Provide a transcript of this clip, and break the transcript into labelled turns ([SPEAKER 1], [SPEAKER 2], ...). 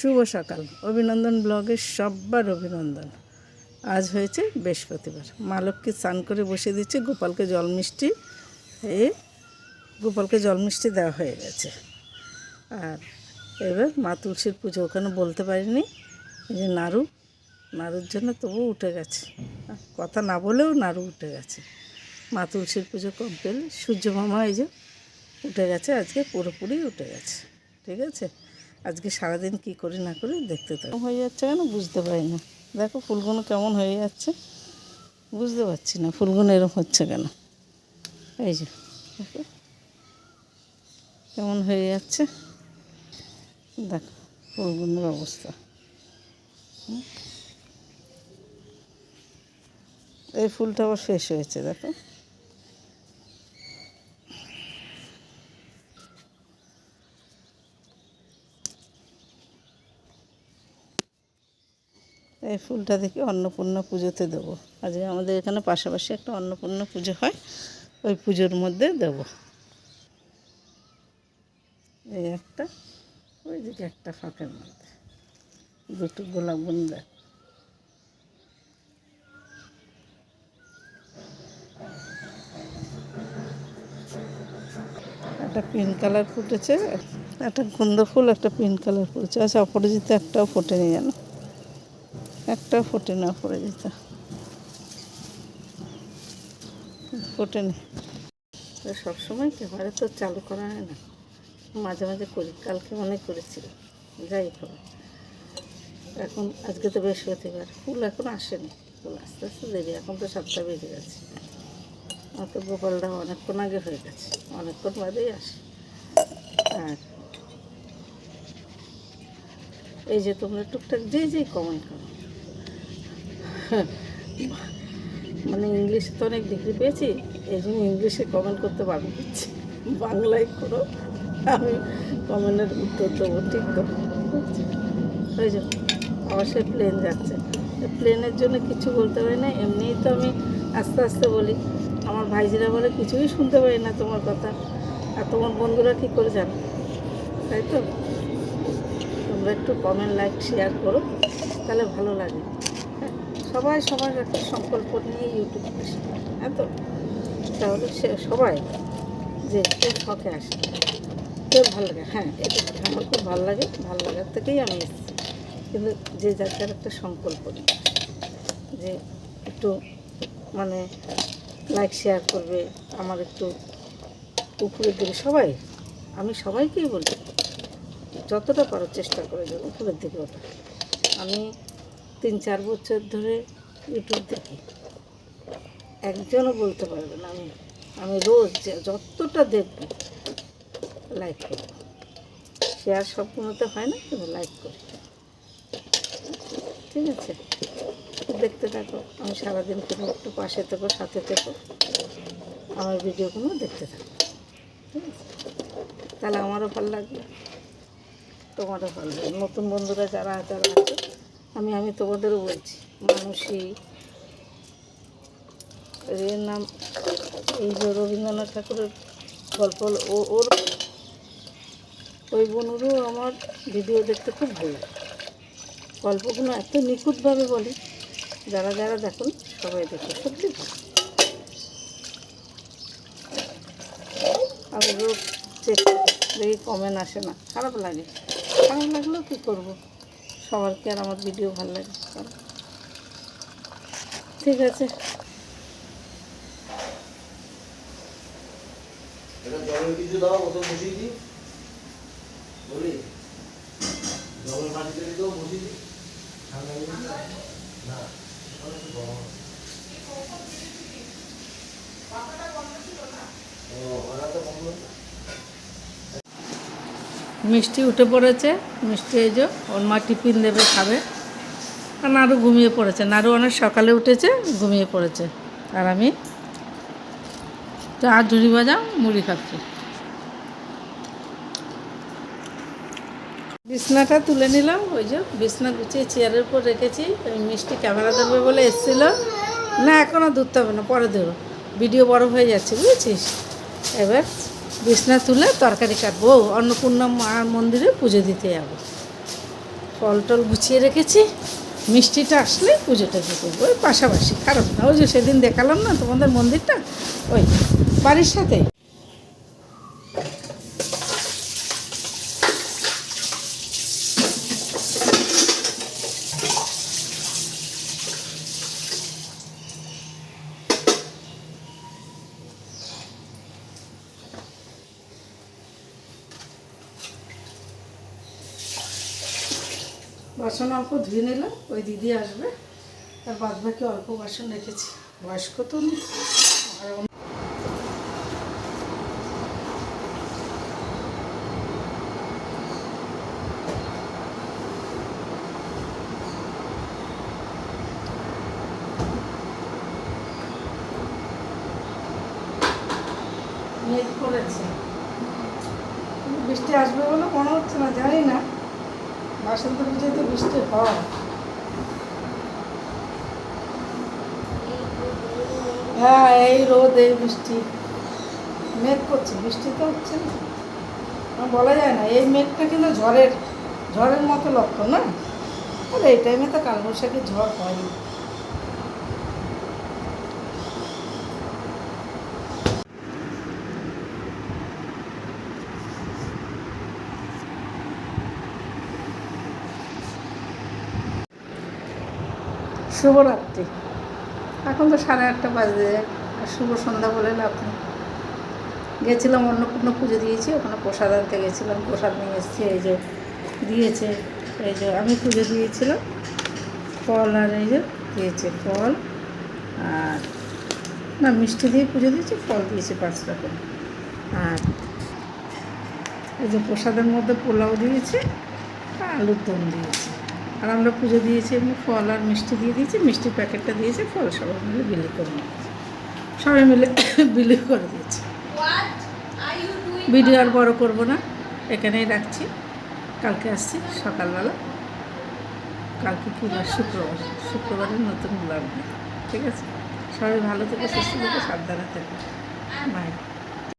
[SPEAKER 1] শুভ সকাল। অভিনন্দন ব্লগের সবার অভিনন্দন। আজ হয়েছে বৃহস্পতিবার। মা লক্ষ্মী স্নান করে বসে দিচ্ছে, গোপালকে জল মিষ্টি দেওয়া হয়ে গেছে। আর এবার মা তুলসীর পুজো ওখানে বলতে পারিনি, এই যে নাড়ুর জন্য তবুও উঠে গেছে, কথা না বলেও নাড়ু উঠে গেছে। মা তুলসীর পুজো কমপ্লিট। সূর্য মামা এই যে উঠে গেছে, আজকে পুরোপুরি উঠে গেছে। ঠিক আছে, আজকে সারাদিন কি করি না করি দেখতে থাকো। হয়ে যাচ্ছে কেন বুঝতে পারি না। দেখো ফুলগুলো কেমন হয়ে যাচ্ছে, বুঝতে পারছি না ফুলগুলো এরকম হচ্ছে কেন। এই যে দেখো কেমন হয়ে যাচ্ছে, দেখো ফুলগুলোর অবস্থা। এই ফুলটা আবার শেষ হয়েছে, দেখো এই ফুলটা দেখি অন্নপূর্ণা পুজোতে দেবো। আজকে আমাদের এখানে পাশাপাশি একটা অন্নপূর্ণা পুজো হয়, ওই পুজোর মধ্যে দেব। এই একটা, ওই দিকে একটা ফাঁকের মধ্যে দুটো গোলাপ বুন্দা। একটা পিঙ্ক কালার ফুটেছে, একটা কুন্দ ফুল, একটা পিঙ্ক কালার ফুটেছে। আচ্ছা অপরাজিতা একটাও ফোটেনি যেন, একটাও ফোটে না অপরাজিতা, ফোটেনি। সবসময় ক্যামেরা তো চালু করা হয় না, মাঝে মাঝে করি। কালকে অনেক করেছিলাম, যাই হবে। এখন আজকে তো বৃহস্পতিবার, ফুল এখন আসেনি, ফুল আস্তে আস্তে দেরি। এখন তো 7টা বেজে গেছে, অত গোপালদা অনেকক্ষণ আগে হয়ে গেছে, অনেকক্ষণ বাদেই আসে। আর এই যে তোমরা টুকটাক যেই কমেন্ট করো, মানে ইংলিশে তো অনেক ডিগ্রি পেয়েছি, এই জন্য ইংলিশে কমেন্ট করতে বারণ করছি, বাংলায় করো, আমি কমেন্টের উত্তর দেবো। ঠিক তো? ওই যে অবশ্যই প্লেন যাচ্ছে, প্লেনের জন্য কিছু বলতে পারি না, এমনিই তো আমি আস্তে আস্তে বলি। আমার ভাইজিরা বলে কিছুই শুনতে পারি না তোমার কথা, আর তোমার বন্ধুরা কী করে জানো, তাই তো? তোমরা একটু কমেন্ট, লাইক, শেয়ার করো, তাহলে ভালো লাগে। হ্যাঁ, সবাই সবার একটা সংকল্প নিয়ে ইউটিউব আসে, হ্যাঁ তো? তাহলে সে সবাই যে কেউ শখে আসে, কেউ ভালো লাগে। হ্যাঁ, এটা আমার খুব ভালো লাগে, ভালো লাগার থেকেই আমি এসেছি। কিন্তু যে যার যার একটা সংকল্প নিয়ে যে একটু মানে লাইক শেয়ার করবে, আমার একটু উপরের দিকে সবাই, আমি সবাইকেই বলি যতটা পারো চেষ্টা করে যাবো উপরের দিকে ওঠা। আমি 3-4 বছর ধরে ইউটিউব দেখি, একজনও বলতে পারবে না আমি রোজ যতটা দেখব লাইক করি। শেয়ার সবগুলোতে হয় না, কিন্তু লাইক করি। ঠিক আছে, দেখতে থাকো, আমি সারাদিন কোনো একটু পাশে থেকো, সাথে থেকো, আমার ভিডিওগুলো দেখতে থাকো। ঠিক আছে, তাহলে আমারও ভালো লাগবে, তোমারও ভালো লাগবে। নতুন বন্ধুরা যারা আছে আমি তোমাদেরও বলছি, মানুষই এর নাম, এই যে রবীন্দ্রনাথ ঠাকুরের গল্প, ওর ওই বোনেরও আমার ভিডিও দেখতে খুব ভালো লাগে। গল্পগুলো এত নিখুঁতভাবে বলে, যারা যারা দেখুন সবাই দেখো, সত্যি ভালো। আমি রোজ চেক দেখি, কমেন্ট আসে না, খারাপ লাগে। খারাপ লাগলেও কী করবো, সবার কি আর আমার ভিডিও ভালো লাগে? ঠিক আছে, মিষ্টি উঠে পড়েছে। মিষ্টি এই যে ওর মা টিফিন দেবে, খাবে। আর নাড়ু ঘুমিয়ে পড়েছে, নাড়ু অনেক সকালে উঠেছে, ঘুমিয়ে পড়েছে। আর আমি চা, ঝুড়ি ভাজা, মুড়ি খাচ্ছি। বিছনাটা তুলে নিলাম, ওই যে বিছনা গুছিয়ে চেয়ারের উপর রেখেছি। ওই মিষ্টি ক্যামেরা ধরবে বলে এসেছিলো, না এখনও ধরতে হবে না, পরে দেবো, ভিডিও বড় হয়ে যাচ্ছে, বুঝেছিস? এবার বিছনা তুলে তরকারি কাটবো, অন্নপূর্ণা মা মন্দিরে পুজো দিতে যাবো। ফল টল গুছিয়ে রেখেছি, মিষ্টিটা আসলে পুজোটা দিয়ে করবো, ওই পাশাপাশি, খারাপ না। ওই যে সেদিন দেখালাম না তোমাদের মন্দিরটা, ওই বাড়ির সাথে। বাসন অল্প ধুয়ে নিলাম, ওই দিদি আসবে, আর বাদ বাকি অল্প বাসন রেখেছি, বয়স্ক তো নেই। মেঘ করেছে, বৃষ্টি আসবে বলে মনে হচ্ছে না, জানি না। বাসন্তী পুজোয় তো বৃষ্টি হয়। হ্যাঁ, এই রোদ, এই বৃষ্টি, মেঘ করছে, বৃষ্টি তো হচ্ছে না। বলা যায় না, এই মেঘটা কিন্তু ঝড়ের মতো লক্ষণ না। আর এই টাইমে তো কালবৈশাখী ঝড় হয়নি। শুভরাত্রি। এখন তো 8:30 বাজে, আর শুভ সন্ধ্যা বলে লাভ নেই। গেছিলাম অন্নপূর্ণা পুজো দিয়েছি, ওখানে প্রসাদ আনতে গেছিলাম, প্রসাদ নিয়ে এসেছি, এই যে দিয়েছে, এই যে আমি পুজো দিয়েছিলাম, ফল আর এই যে দিয়েছে ফল, আর না মিষ্টি দিয়ে পুজো দিয়েছি, ফল দিয়েছে 5 রকম, আর এই যে প্রসাদের মধ্যে পোলাও দিয়েছে, আলুর দম দিয়েছে। আর আমরা পুজো দিয়েছি এমনি ফল আর মিষ্টি দিয়ে দিয়েছি, মিষ্টির প্যাকেটটা দিয়েছে, ফল সবাই মিলে বিলি করে নিয়েছে, সবাই মিলে বিলি করে দিয়েছে। ভিডিও আর বড় করব না, এখানেই রাখছি। কালকে আসছি সকালবেলা, কালকে কী বার? শুক্রবারের নতুন ব্লগ। ঠিক আছে, সবাই ভালো থেকে সুস্থ থেকে সাবধানে থেকে। বাই।